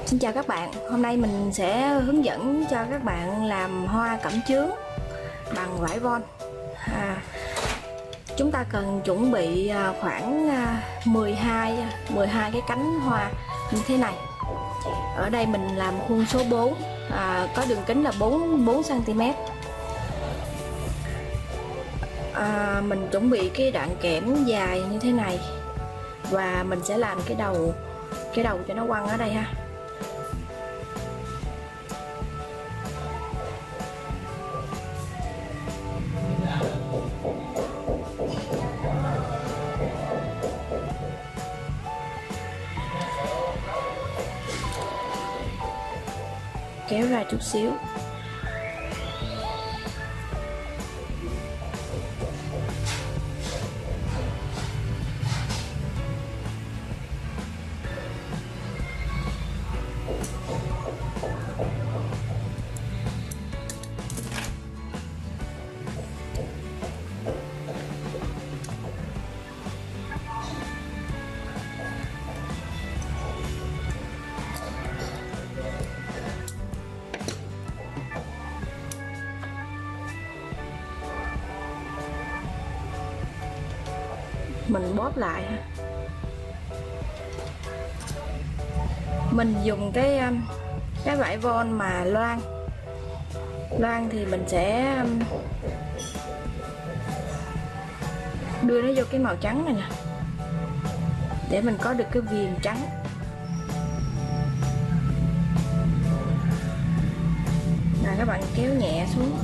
Xin chào các bạn, hôm nay mình sẽ hướng dẫn cho các bạn làm hoa cẩm chướng bằng vải von. Chúng ta cần chuẩn bị khoảng 12 cái cánh hoa như thế này. Ở đây mình làm khuôn số 4, có đường kính là 4 cm. Mình chuẩn bị cái đoạn kẽm dài như thế này và mình sẽ làm cái đầu cho nó quăng ở đây ha. Kéo ra chút xíu. Mình bóp lại. Mình dùng cái vải von mà loang thì mình sẽ đưa nó vô cái màu trắng này nè, để mình có được cái viền trắng. Rồi các bạn kéo nhẹ xuống.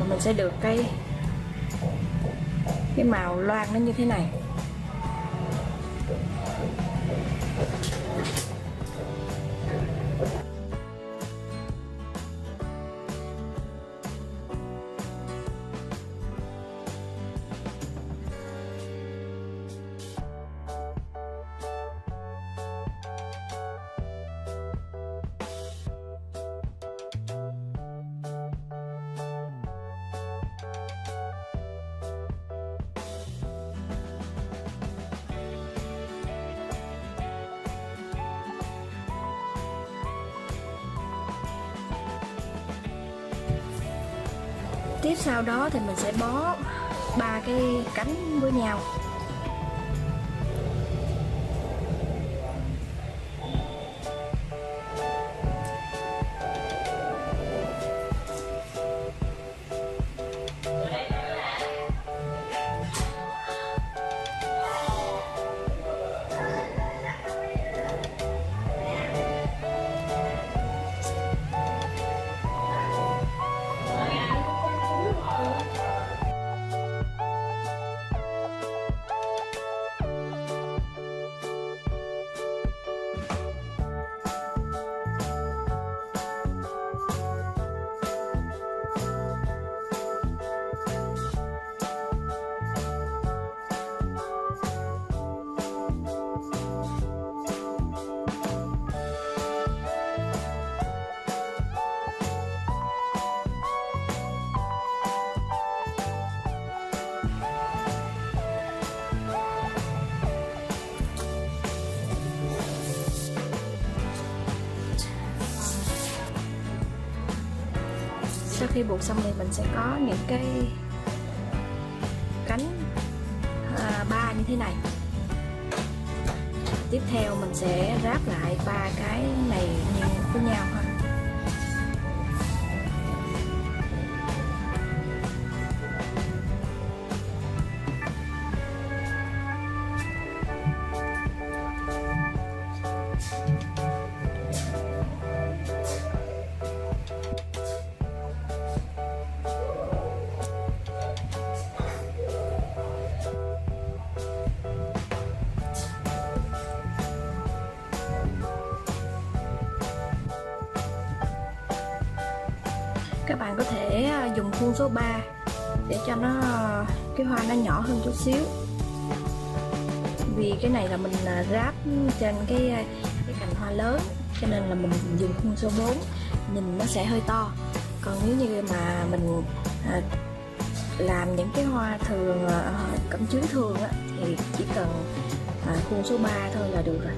Mình sẽ được cái màu loang nó như thế này. Tiếp sau đó thì mình sẽ bó 3 cái cánh với nhau. Sau khi buộc xong thì mình sẽ có những cái cánh ba như thế này. Tiếp theo mình sẽ ráp lại 3 cái này với nhau ha. Các bạn có thể dùng khuôn số 3 để cho cái hoa nó nhỏ hơn chút xíu. Vì cái này là mình ráp trên cái cành hoa lớn, cho nên là mình dùng khuôn số 4, nhìn nó sẽ hơi to. Còn nếu như mà mình làm những cái hoa thường cẩm chướng thường á, thì chỉ cần khuôn số 3 thôi là được rồi.